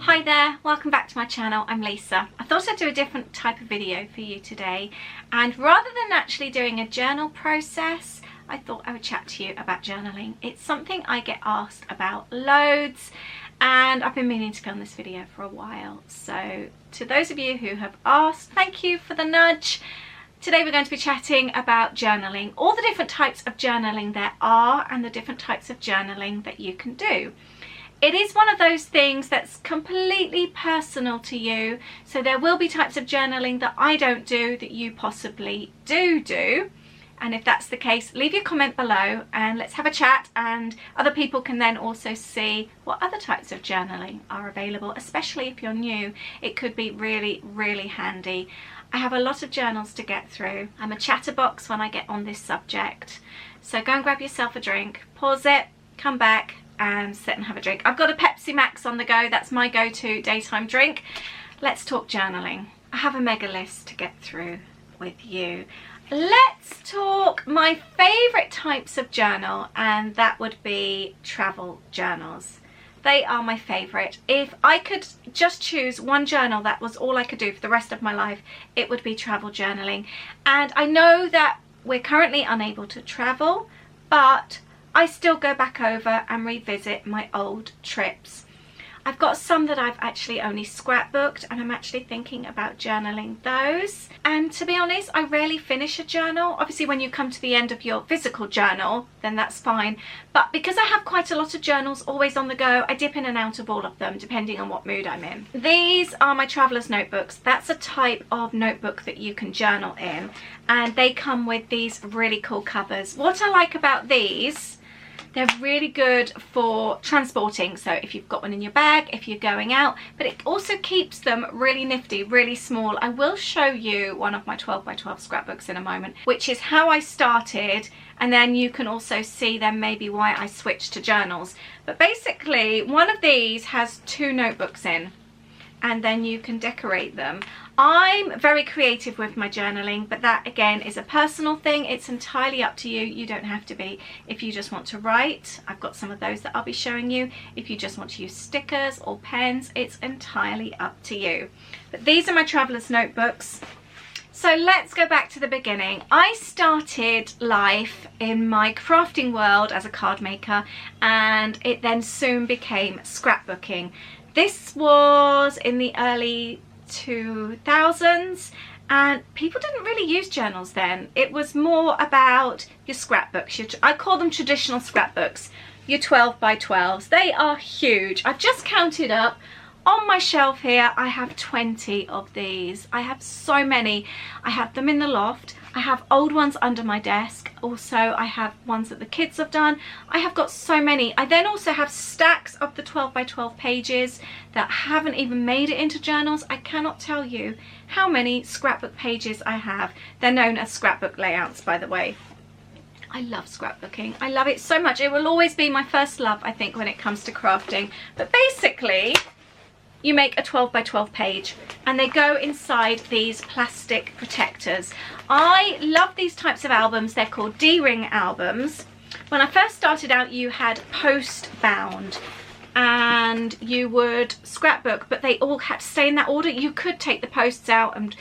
Hi there, welcome back to my channel. I'm Lisa. I thought I'd do a different type of video for you today, and rather than actually doing a journal process, I thought I would chat to you about journaling. It's something I get asked about loads, and I've been meaning to film this video for a while. So to those of you who have asked, thank you for the nudge. Today we're going to be chatting about journaling, all the different types of journaling there are and the different types of journaling that you can do. It is one of those things that's completely personal to you, so there will be types of journaling that I don't do that you possibly do. And if that's the case, leave your comment below and let's have a chat, and other people can then also see what other types of journaling are available, especially if you're new. It could be really, really handy. I have a lot of journals to get through. I'm a chatterbox when I get on this subject. So go and grab yourself a drink, pause it, come back and sit and have a drink. I've got a Pepsi Max on the go. That's my go-to daytime drink. Let's talk journaling. I have a mega list to get through with you. Let's talk my favourite types of journal, and that would be travel journals. They are my favourite. If I could just choose one journal that was all I could do for the rest of my life, it would be travel journaling. And I know that we're currently unable to travel, but I still go back over and revisit my old trips. I've got some that I've actually only scrapbooked, and I'm actually thinking about journaling those. And to be honest, I rarely finish a journal. Obviously when you come to the end of your physical journal, then that's fine. But because I have quite a lot of journals always on the go, I dip in and out of all of them depending on what mood I'm in. These are my traveler's notebooks. That's a type of notebook that you can journal in, and they come with these really cool covers. What I like about these, they're really good for transporting, so if you've got one in your bag, if you're going out, but it also keeps them really nifty, really small. I will show you one of my 12 by 12 scrapbooks in a moment, which is how I started, and then you can also see then maybe why I switched to journals. But basically one of these has 2 notebooks in, and then you can decorate them. I'm very creative with my journaling, but that again is a personal thing. It's entirely up to you. You don't have to be. If you just want to write, I've got some of those that I'll be showing you. If you just want to use stickers or pens, it's entirely up to you. But these are my traveler's notebooks. So let's go back to the beginning. I started life in my crafting world as a card maker, and it then soon became scrapbooking. This was in the early 2000s, and people didn't really use journals then. It was more about your scrapbooks. I call them traditional scrapbooks, your 12 by 12s. They are huge. I've just counted up. On my shelf here, I have 20 of these. I have so many. I have them in the loft. I have old ones under my desk. Also, I have ones that the kids have done. I have got so many. I then also have stacks of the 12 by 12 pages that haven't even made it into journals. I cannot tell you how many scrapbook pages I have. They're known as scrapbook layouts, by the way. I love scrapbooking. I love it so much. It will always be my first love, I think, when it comes to crafting. But basically, you make a 12 by 12 page and they go inside these plastic protectors. I love these types of albums. They're called D-ring albums. When I first started out, you had post bound and you would scrapbook, but they all had to stay in that order. You could take the posts out and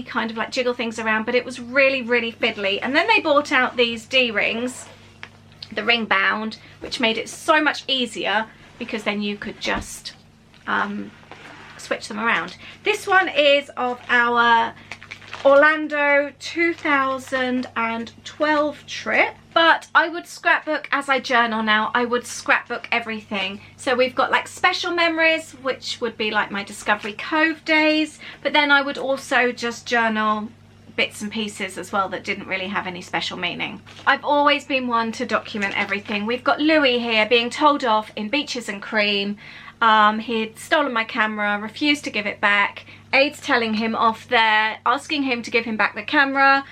kind of like jiggle things around, but it was really, really fiddly. And then they brought out these D-rings, the ring bound, which made it so much easier because then you could just switch them around. This one is of our Orlando 2012 trip, but I would scrapbook as I journal now. I would scrapbook everything. So we've got like special memories, which would be like my Discovery Cove days, but then I would also just journal bits and pieces as well that didn't really have any special meaning. I've always been one to document everything. We've got Louis here being told off in Beaches and Cream. He'd stolen my camera, refused to give it back. Aid's telling him off there, asking him to give him back the camera,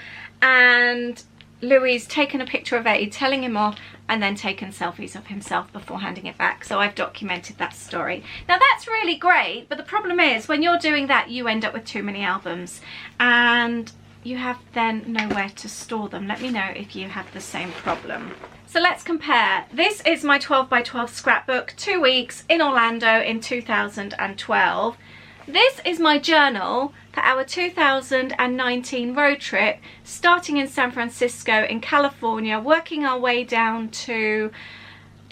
and Louis taken a picture of Aid, telling him off, and then taken selfies of himself before handing it back. So I've documented that story. Now that's really great, but the problem is when you're doing that, you end up with too many albums and you have then nowhere to store them. Let me know if you have the same problem. So let's compare. This is my 12 by 12 scrapbook, 2 weeks in Orlando in 2012. This is my journal for our 2019 road trip, starting in San Francisco in California, working our way down to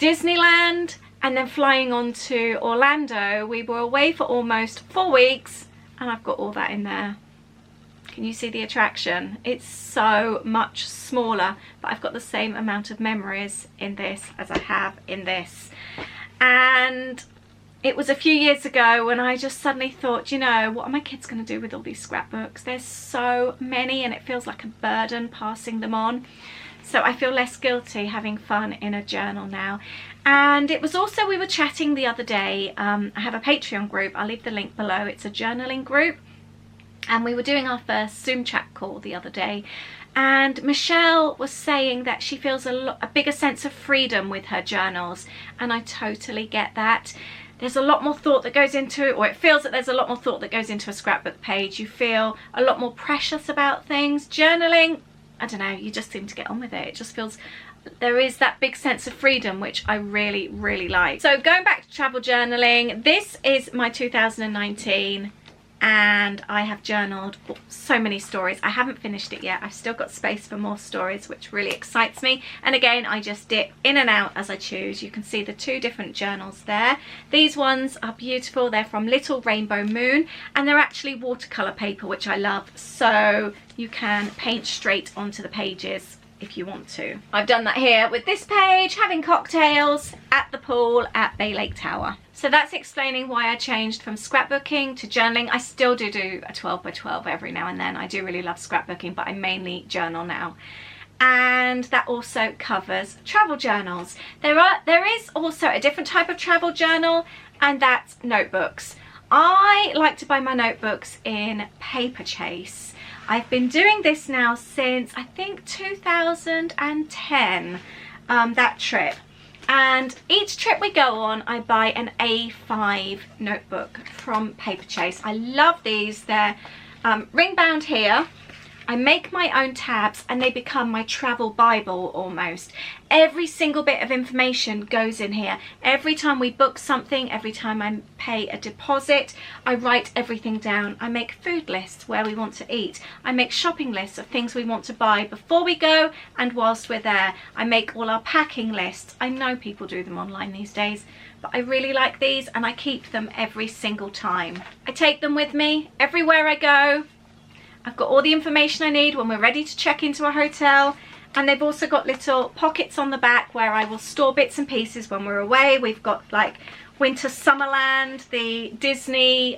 Disneyland and then flying on to Orlando. We were away for almost 4 weeks and I've got all that in there. Can you see the attraction? It's so much smaller, but I've got the same amount of memories in this as I have in this. And it was a few years ago when I just suddenly thought, you know, what are my kids going to do with all these scrapbooks? There's so many and it feels like a burden passing them on. So I feel less guilty having fun in a journal now. And it was also, we were chatting the other day, I have a Patreon group, I'll leave the link below, it's a journaling group. And we were doing our first Zoom chat call the other day. And Michelle was saying that she feels a bigger sense of freedom with her journals. And I totally get that. There's a lot more thought that goes into it, or it feels that there's a lot more thought that goes into a scrapbook page. You feel a lot more precious about things. Journaling, I don't know, you just seem to get on with it. It just feels, there is that big sense of freedom, which I really, really like. So going back to travel journaling, this is my 2019. And I have journaled so many stories. I haven't finished it yet. I've still got space for more stories, which really excites me. And again, I just dip in and out as I choose. You can see the 2 different journals there. These ones are beautiful. They're from Little Rainbow Moon, and they're actually watercolor paper, which I love. So you can paint straight onto the pages if you want to. I've done that here with this page, having cocktails at the pool at Bay Lake Tower. So that's explaining why I changed from scrapbooking to journaling. I still do a 12 by 12 every now and then. I do really love scrapbooking, but I mainly journal now. And that also covers travel journals. There is also a different type of travel journal, and that's notebooks. I like to buy my notebooks in paper chase. I've been doing this now since I think 2010, that trip. And each trip we go on, I buy an A5 notebook from Paper Chase. I love these. They're ring bound here. I make my own tabs and they become my travel Bible almost. Every single bit of information goes in here. Every time we book something, every time I pay a deposit, I write everything down. I make food lists where we want to eat. I make shopping lists of things we want to buy before we go and whilst we're there. I make all our packing lists. I know people do them online these days, but I really like these and I keep them every single time. I take them with me everywhere I go. I've got all the information I need when we're ready to check into a hotel, and they've also got little pockets on the back where I will store bits and pieces when we're away. We've got like Winter Summerland, the Disney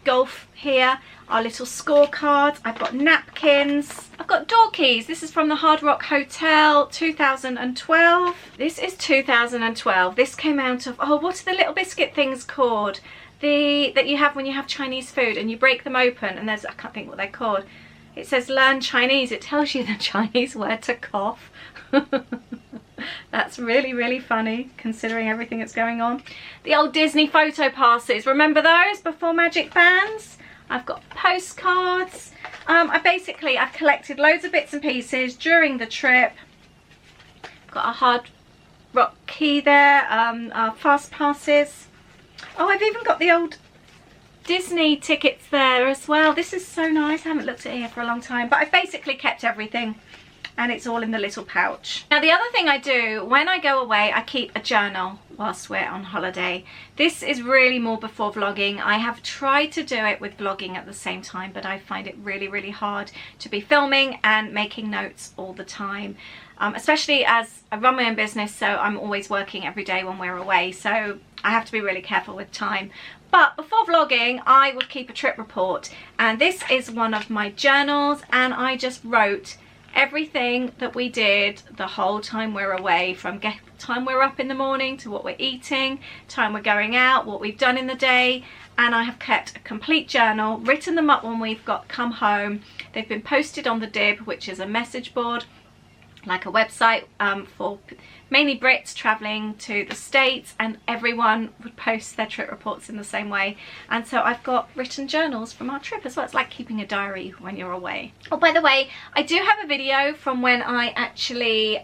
Golf here, our little scorecards. I've got napkins. I've got door keys. This is from the Hard Rock Hotel 2012. This is 2012. This came out of, oh, what are the little biscuit things called? That you have when you have Chinese food and you break them open, and there's, I can't think what they're called. It says learn Chinese. It tells you the Chinese word to cough. That's really, really funny considering everything that's going on. The old Disney photo passes. Remember those before magic bands? I've got postcards. I've collected loads of bits and pieces during the trip. Got a Hard Rock key there. Our fast passes. Oh, I've even got the old Disney tickets there as well. This is so nice. I haven't looked at it here for a long time, but I've basically kept everything and it's all in the little pouch. Now, the other thing I do when I go away, I keep a journal whilst we're on holiday. This is really more before vlogging. I have tried to do it with vlogging at the same time, but I find it really, really hard to be filming and making notes all the time. Especially as I run my own business, so I'm always working every day when we're away, so I have to be really careful with time. But before vlogging, I would keep a trip report, and this is one of my journals, and I just wrote everything that we did the whole time we're away, from time we're up in the morning to what we're eating, time we're going out, what we've done in the day. And I have kept a complete journal, written them up when we've come home. They've been posted on the Dib, which is a message board, like a website for mainly Brits travelling to the States, and everyone would post their trip reports in the same way. And so I've got written journals from our trip as well. It's like keeping a diary when you're away. Oh, by the way, I do have a video from when I actually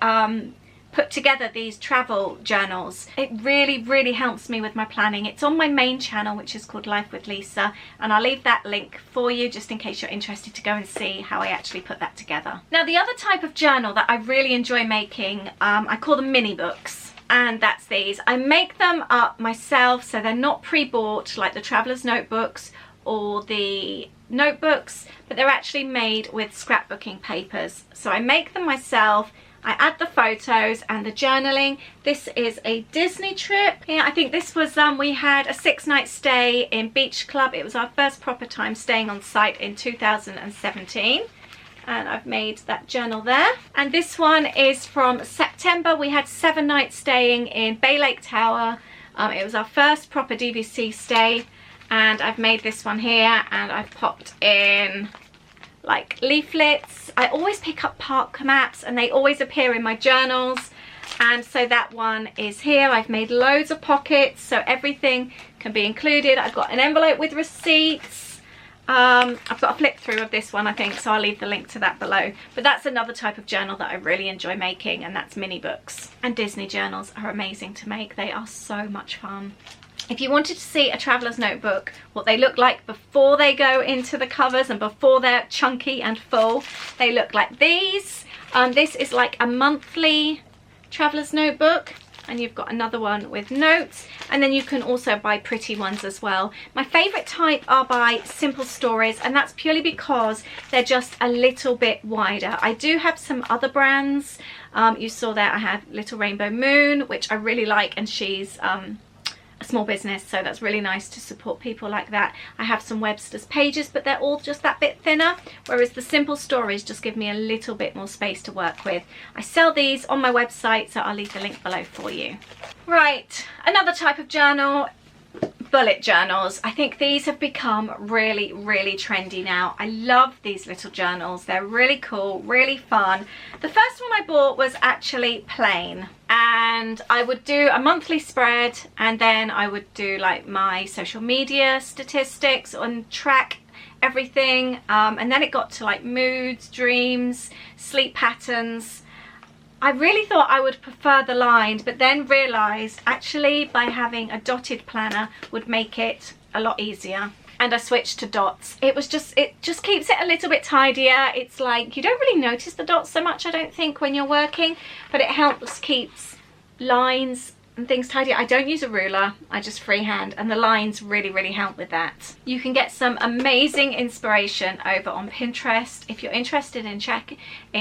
put together these travel journals. It really helps me with my planning. It's on my main channel, which is called Life with Lisa, and I'll leave that link for you just in case you're interested to go and see how I actually put that together. Now, the other type of journal that I really enjoy making, I call them mini books, and that's these. I make them up myself, so they're not pre-bought like the traveler's notebooks or the notebooks, but they're actually made with scrapbooking papers. So I make them myself. I add the photos and the journaling. This is a Disney trip. Yeah, I think this was, we had a 6-night stay in Beach Club. It was our first proper time staying on site in 2017. And I've made that journal there. And this one is from September. We had 7 nights staying in Bay Lake Tower. It was our first proper DVC stay. And I've made this one here, and I've popped in like leaflets. I always pick up park maps and they always appear in my journals, and so that one is here. I've made loads of pockets so everything can be included. I've got an envelope with receipts. I've got a flip through of this one, I think, so I'll leave the link to that below. But that's another type of journal that I really enjoy making, and that's mini books. And Disney journals are amazing to make. They are so much fun. If you wanted to see a traveler's notebook, what they look like before they go into the covers and before they're chunky and full, they look like these. This is like a monthly traveler's notebook, and you've got another one with notes, and then you can also buy pretty ones as well. My favorite type are by Simple Stories, and that's purely because they're just a little bit wider. I do have some other brands. You saw there I have Little Rainbow Moon, which I really like, and she's a small business, so that's really nice to support people like that. I have some Webster's Pages, but they're all just that bit thinner, whereas the Simple Stories just give me a little bit more space to work with. I sell these on my website, so I'll leave the link below for you. Right, another type of journal, bullet journals. I think these have become really trendy now. I love these little journals. They're really cool, really fun. The first one I bought was actually plain, and I would do a monthly spread, and then I would do like my social media statistics and track everything, and then it got to like moods, dreams, sleep patterns. I really thought I would prefer the lined, but then realised actually by having a dotted planner would make it a lot easier, and I switched to dots. It just keeps it a little bit tidier. It's like you don't really notice the dots so much, I don't think, when you're working, but it helps keeps lines and things tidy. I don't use a ruler, I just freehand, and the lines really help with that. You can get some amazing inspiration over on Pinterest. If you're interested in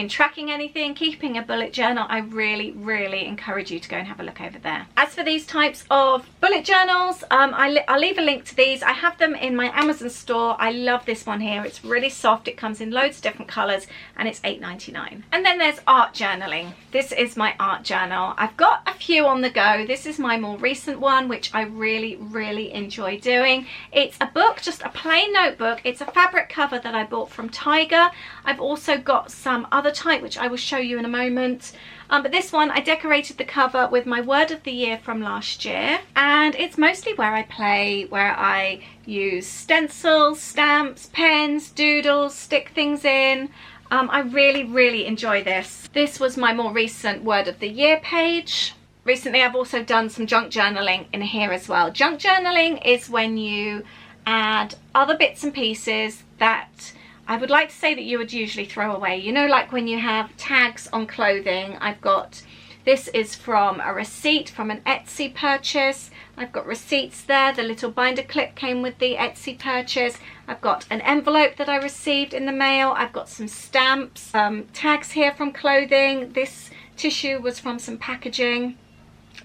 tracking anything, keeping a bullet journal, I really encourage you to go and have a look over there. As for these types of bullet journals, I'll leave a link to these. I have them in my Amazon store. I love this one here. It's really soft, it comes in loads of different colours, and it's $8.99. And then there's art journaling. This is my art journal. I've got a few on the go. This is my more recent one, which I really enjoy doing. It's a book, just a plain notebook. It's a fabric cover that I bought from Tiger. I've also got some other type, which I will show you in a moment. But this one, I decorated the cover with my word of the year from last year. And it's mostly where I play, where I use stencils, stamps, pens, doodles, stick things in. I really enjoy this. This was my more recent word of the year page. Recently I've also done some junk journaling in here as well. Junk journaling is when you add other bits and pieces that I would like to say that you would usually throw away. You know, like when you have tags on clothing. I've got, this is from a receipt from an Etsy purchase. I've got receipts there. The little binder clip came with the Etsy purchase. I've got an envelope that I received in the mail. I've got some stamps, tags here from clothing. This tissue was from some packaging.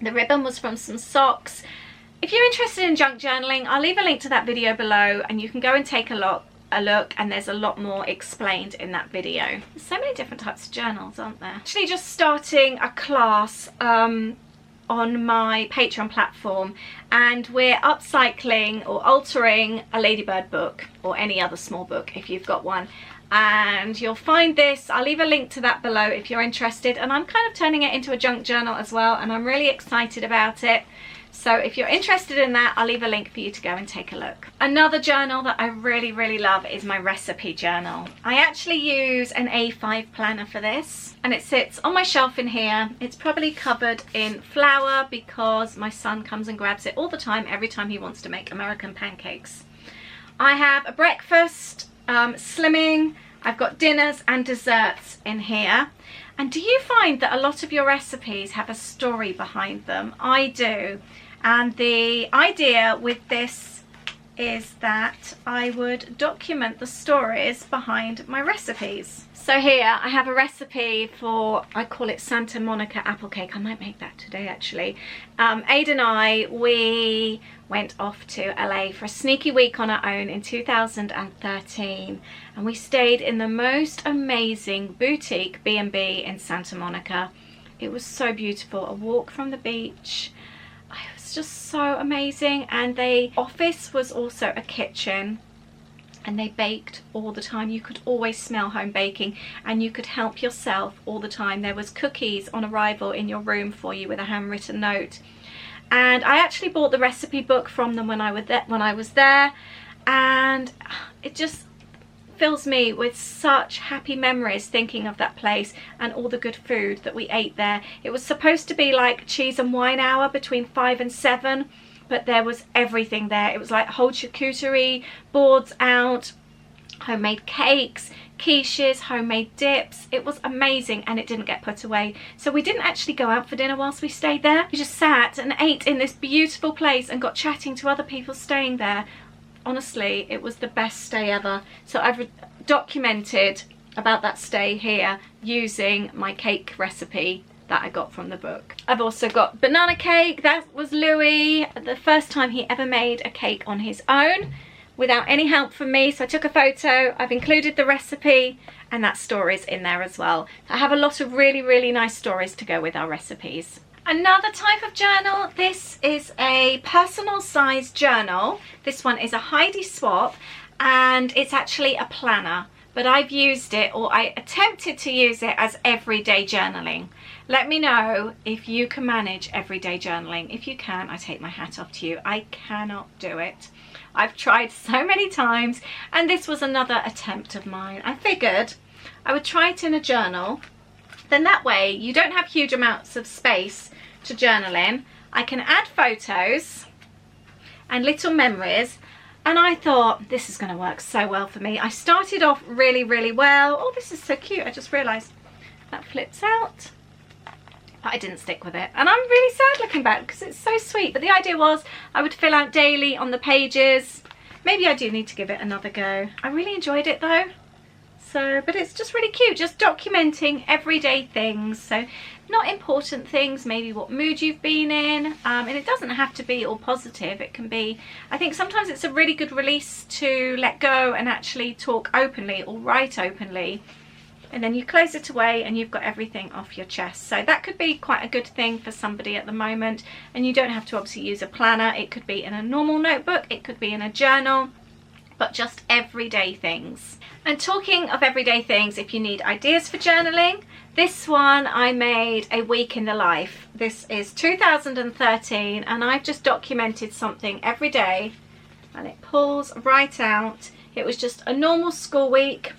The ribbon was from some socks. If you're interested in junk journaling, I'll leave a link to that video below, and you can go and take a look, and there's a lot more explained in that video. There's so many different types of journals, aren't there? Actually just starting a class on my Patreon platform, and we're upcycling or altering a Ladybird book, or any other small book if you've got one. And you'll find this, I'll leave a link to that below if you're interested, and I'm kind of turning it into a junk journal as well, and I'm really excited about it. So if you're interested in that, I'll leave a link for you to go and take a look. Another journal that I really love is my recipe journal. I actually use an A5 planner for this, and it sits on my shelf in here. It's probably covered in flour because my son comes and grabs it all the time, every time he wants to make American pancakes. I have a breakfast, slimming, I've got dinners and desserts in here. And do you find that a lot of your recipes have a story behind them? I do. And the idea with this is that I would document the stories behind my recipes. So here I have a recipe for, I call it Santa Monica apple cake. I might make that today actually. Ada and I, we went off to LA for a sneaky week on our own in 2013, and we stayed in the most amazing boutique B&B in Santa Monica. It was so beautiful, a walk from the beach. It was just so amazing, and the office was also a kitchen, and they baked all the time. You could always smell home baking, and you could help yourself all the time. There was cookies on arrival in your room for you with a handwritten note. And I actually bought the recipe book from them when I was there, and it just fills me with such happy memories thinking of that place and all the good food that we ate there. It was supposed to be like cheese and wine hour between 5 and 7, but there was everything there. It was like whole charcuterie boards out, homemade cakes, quiches, homemade dips. It was amazing, and it didn't get put away. So we didn't actually go out for dinner whilst we stayed there. We just sat and ate in this beautiful place and got chatting to other people staying there. Honestly, it was the best stay ever. So I've documented about that stay here using my cake recipe that I got from the book. I've also got banana cake. That was Louis, the first time he ever made a cake on his own without any help from me. So I took a photo, I've included the recipe, and that story's in there as well. I have a lot of really nice stories to go with our recipes. Another type of journal, this is a personal size journal. This one is a Heidi swap, and it's actually a planner, but I've used it, or I attempted to use it as everyday journaling. Let me know if you can manage everyday journaling. If you can, I take my hat off to you. I cannot do it. I've tried so many times, and this was another attempt of mine. I figured I would try it in a journal. Then that way you don't have huge amounts of space to journal in. I can add photos and little memories, and I thought this is going to work so well for me. I started off really well. Oh, this is so cute. I just realised that flips out. But I didn't stick with it, and I'm really sad looking back because it's so sweet. But the idea was I would fill out daily on the pages. Maybe I do need to give it another go. I really enjoyed it though. So, but it's just really cute, just documenting everyday things. So not important things, maybe what mood you've been in, and it doesn't have to be all positive. It can be, I think sometimes it's a really good release to let go and actually talk openly or write openly, and then you close it away and you've got everything off your chest. So that could be quite a good thing for somebody at the moment, and you don't have to obviously use a planner. It could be in a normal notebook, it could be in a journal, but just everyday things. And talking of everyday things, if you need ideas for journaling, this one I made a week in the life. This is 2013, and I've just documented something every day, and it pulls right out. It was just a normal school week,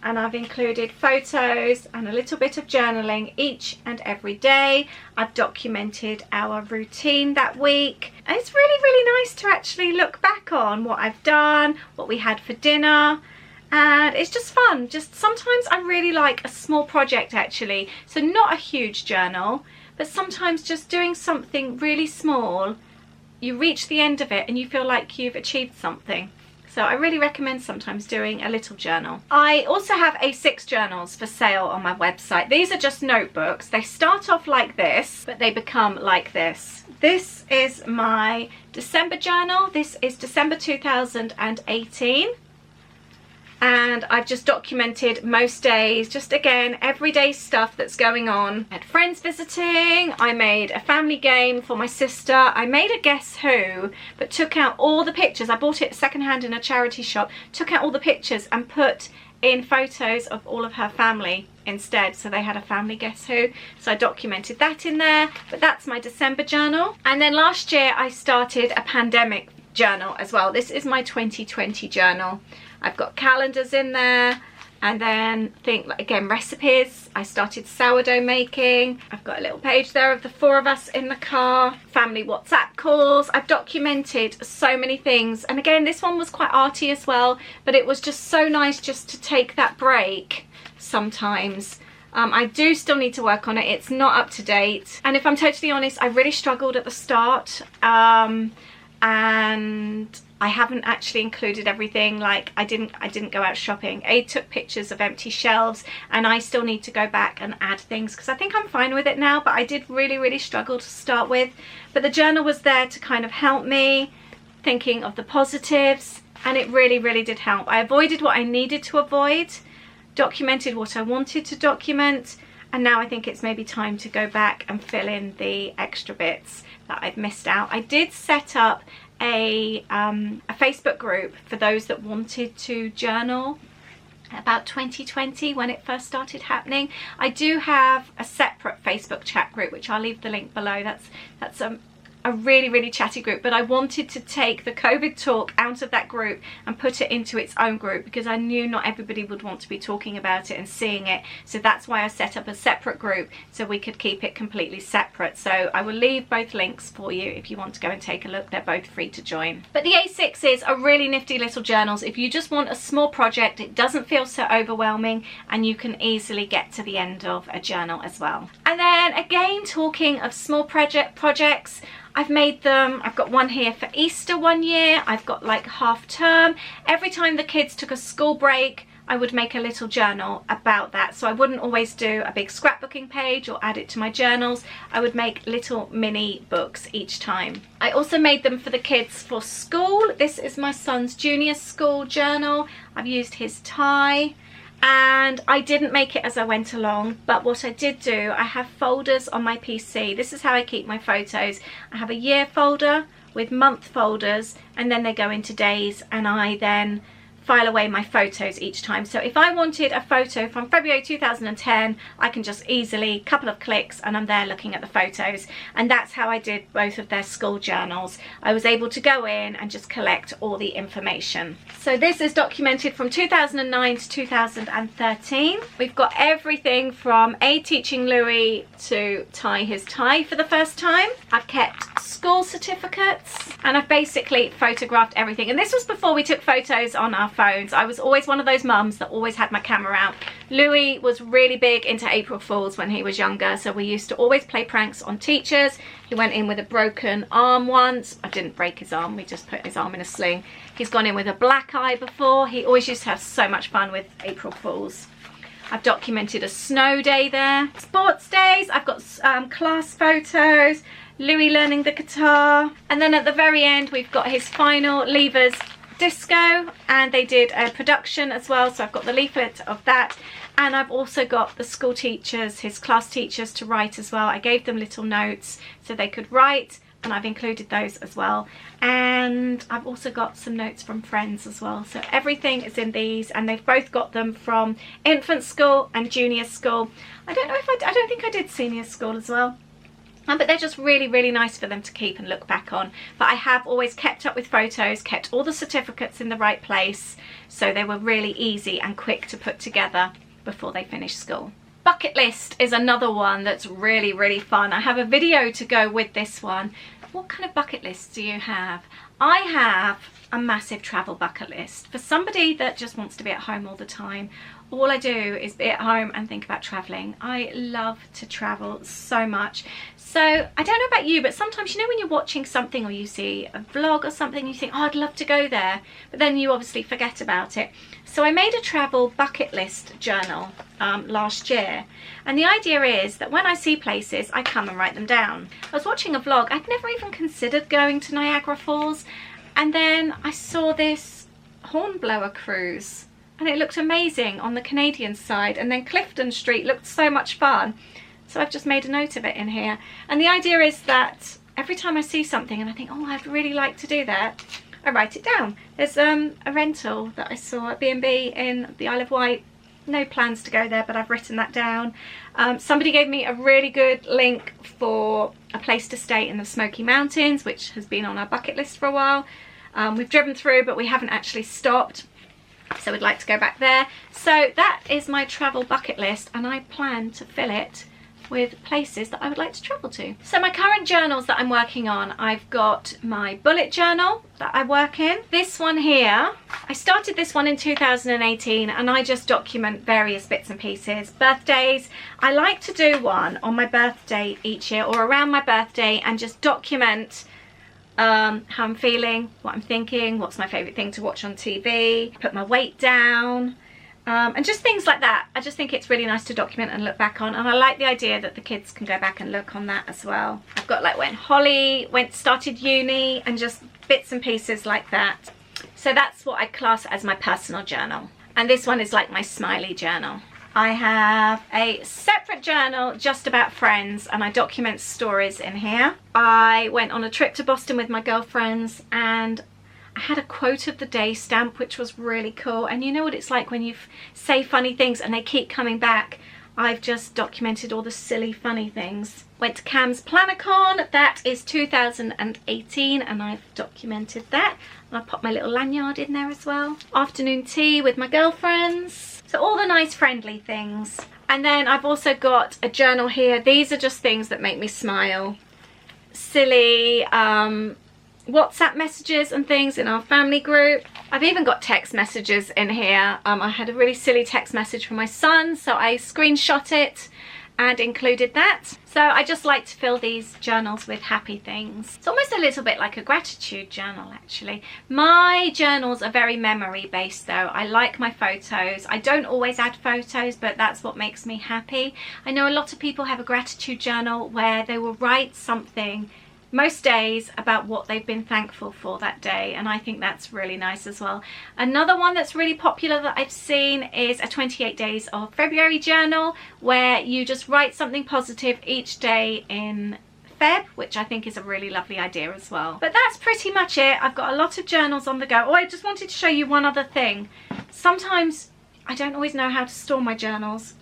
and I've included photos and a little bit of journaling each and every day. I've documented our routine that week, and it's really nice to actually look back on what I've done, what we had for dinner, and it's just fun. Just sometimes I really like a small project actually, so not a huge journal, but sometimes just doing something really small, you reach the end of it and you feel like you've achieved something. So I really recommend sometimes doing a little journal. I also have A6 journals for sale on my website. These are just notebooks. They start off like this, but they become like this. This is my December journal. This is December 2018. And I've just documented most days, just again, everyday stuff that's going on. I had friends visiting, I made a family game for my sister, I made a Guess Who, but took out all the pictures. I bought it secondhand in a charity shop, took out all the pictures and put in photos of all of her family instead. So they had a family guess who, so I documented that in there. But that's my December journal. And then last year I started a pandemic journal as well. This is my 2020 journal. I've got calendars in there, and then again, recipes. I started sourdough making. I've got a little page there of the 4 of us in the car. Family WhatsApp calls. I've documented so many things. And again, this one was quite arty as well, but it was just so nice just to take that break sometimes. I do still need to work on it. It's not up to date. And if I'm totally honest, I really struggled at the start. And I haven't actually included everything. Like I didn't go out shopping. I took pictures of empty shelves, and I still need to go back and add things because I think I'm fine with it now, but I did really struggle to start with. But the journal was there to kind of help me thinking of the positives, and it really did help. I avoided what I needed to avoid, documented what I wanted to document, and now I think it's maybe time to go back and fill in the extra bits that I've missed out. I did set up a Facebook group for those that wanted to journal about 2020 when it first started happening. I do have a separate Facebook chat group, which I'll leave the link below. That's a really chatty group, but I wanted to take the COVID talk out of that group and put it into its own group because I knew not everybody would want to be talking about it and seeing it. So that's why I set up a separate group so we could keep it completely separate. So I will leave both links for you if you want to go and take a look. They're both free to join. But the A6s are really nifty little journals. If you just want a small project, it doesn't feel so overwhelming, and you can easily get to the end of a journal as well. And then again, talking of small projects, I've made them. I've got one here for Easter one year. I've got like half term. Every time the kids took a school break, I would make a little journal about that. So I wouldn't always do a big scrapbooking page or add it to my journals. I would make little mini books each time. I also made them for the kids for school. This is my son's junior school journal. I've used his tie. And I didn't make it as I went along, but what I did do, I have folders on my PC. This is how I keep my photos. I have a year folder with month folders, and then they go into days, and I then file away my photos each time. So if I wanted a photo from February 2010, I can just easily, couple of clicks, and I'm there looking at the photos. And that's how I did both of their school journals. I was able to go in and just collect all the information. So this is documented from 2009 to 2013. We've got everything from teaching Louis to tie his tie for the first time. I've kept school certificates, and I've basically photographed everything. And this was before we took photos on our phones. I was always one of those mums that always had my camera out. Louis was really big into April Fools when he was younger, so we used to always play pranks on teachers. He went in with a broken arm once. I didn't break his arm, we just put his arm in a sling. He's gone in with a black eye before. He always used to have so much fun with April Fools. I've documented a snow day there. Sports days, I've got class photos, Louis learning the guitar, and then at the very end we've got his final Leavers disco, and they did a production as well, so I've got the leaflet of that. And I've also got the school teachers, his class teachers, to write as well. I gave them little notes so they could write, and I've included those as well. And I've also got some notes from friends as well. So everything is in these, and they've both got them from infant school and junior school. I don't know if I don't think I did senior school as well. But they're just really nice for them to keep and look back on. But I have always kept up with photos, kept all the certificates in the right place, so they were really easy and quick to put together before they finished school. Bucket list is another one that's really fun. I have a video to go with this one. What kind of bucket lists do you have? I have a massive travel bucket list. For somebody that just wants to be at home all the time, all I do is be at home and think about traveling. I love to travel so much. So I don't know about you, but sometimes, you know, when you're watching something or you see a vlog or something, you think, oh, I'd love to go there, but then you obviously forget about it. So I made a travel bucket list journal last year, and the idea is that when I see places, I come and write them down. I was watching a vlog. I'd never even considered going to Niagara Falls, and then I saw this hornblower cruise, and it looked amazing on the Canadian side, and then Clifton Street looked so much fun. So I've just made a note of it in here. And the idea is that every time I see something and I think, oh, I'd really like to do that, I write it down. There's a rental that I saw at B&B in the Isle of Wight. No plans to go there, but I've written that down. Somebody gave me a really good link for a place to stay in the Smoky Mountains, which has been on our bucket list for a while. We've driven through, but we haven't actually stopped, so we'd like to go back there. So that is my travel bucket list, and I plan to fill it with places that I would like to travel to. So my current journals that I'm working on, I've got my bullet journal that I work in. This one here, I started this one in 2018, and I just document various bits and pieces. Birthdays, I like to do one on my birthday each year or around my birthday and just document how I'm feeling, what I'm thinking, what's my favourite thing to watch on TV, put my weight down, and just things like that. I just think it's really nice to document and look back on, and I like the idea that the kids can go back and look on that as well. I've got like when Holly started uni and just bits and pieces like that. So that's what I class as my personal journal, and this one is like my smiley journal. I have a separate journal just about friends, and I document stories in here. I went on a trip to Boston with my girlfriends, and I had a quote of the day stamp, which was really cool. And you know what it's like when you say funny things and they keep coming back. I've just documented all the silly funny things. Went to Cam's Planacon, that is 2018, and I've documented that. And I popped my little lanyard in there as well. Afternoon tea with my girlfriends. So all the nice friendly things. And then I've also got a journal here. These are just things that make me smile. Silly WhatsApp messages and things in our family group. I've even got text messages in here. I had a really silly text message from my son, so I screenshot it and included that. So I just like to fill these journals with happy things. It's almost a little bit like a gratitude journal, actually. My journals are very memory based though. I like my photos. I don't always add photos, but that's what makes me happy. I know a lot of people have a gratitude journal where they will write something most days about what they've been thankful for that day, and I think that's really nice as well. Another one that's really popular that I've seen is a 28 days of February journal, where you just write something positive each day in Feb, which I think is a really lovely idea as well. But that's pretty much it. I've got a lot of journals on the go. Oh, I just wanted to show you one other thing. Sometimes I don't always know how to store my journals.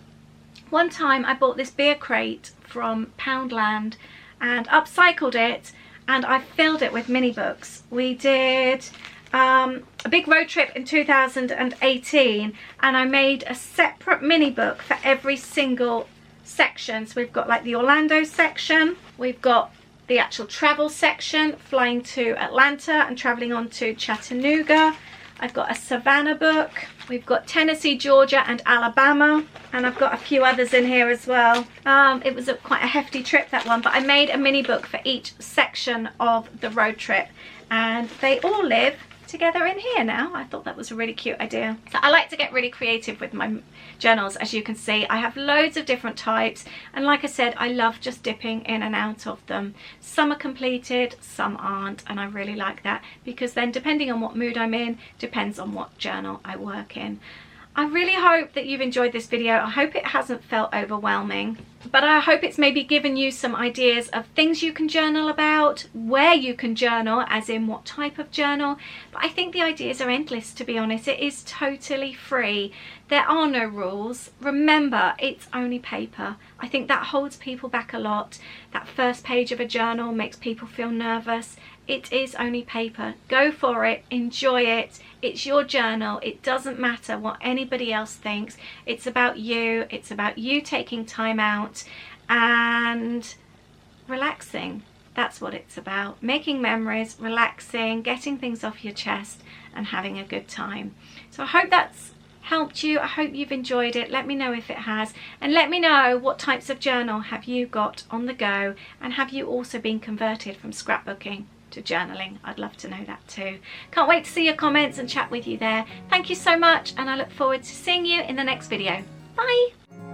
One time I bought this beer crate from Poundland and upcycled it, and I filled it with mini books. We did a big road trip in 2018, and I made a separate mini book for every single section. So we've got like the Orlando section, we've got the actual travel section, flying to Atlanta and traveling on to Chattanooga. I've got a Savannah book. We've got Tennessee, Georgia and Alabama, and I've got a few others in here as well. It was quite a hefty trip, that one, but I made a mini book for each section of the road trip, and they all live together in here now. I thought that was a really cute idea. So I like to get really creative with my journals. As you can see, I have loads of different types, and like I said, I love just dipping in and out of them. Some are completed, some aren't, and I really like that, because then depending on what mood I'm in depends on what journal I work in. I really hope that you've enjoyed this video. I hope it hasn't felt overwhelming, but I hope it's maybe given you some ideas of things you can journal about, where you can journal, as in what type of journal. But I think the ideas are endless, to be honest. It is totally free. There are no rules. Remember, it's only paper. I think that holds people back a lot. That first page of a journal makes people feel nervous. It is only paper. Go for it. Enjoy it. It's your journal. It doesn't matter what anybody else thinks. It's about you. It's about you taking time out and relaxing. That's what it's about. Making memories, relaxing, getting things off your chest and having a good time. So I hope that's helped you. I hope you've enjoyed it. Let me know if it has, and let me know what types of journal have you got on the go, and have you also been converted from scrapbooking to journaling? I'd love to know that too. Can't wait to see your comments and chat with you there. Thank you so much, and I look forward to seeing you in the next video. Bye.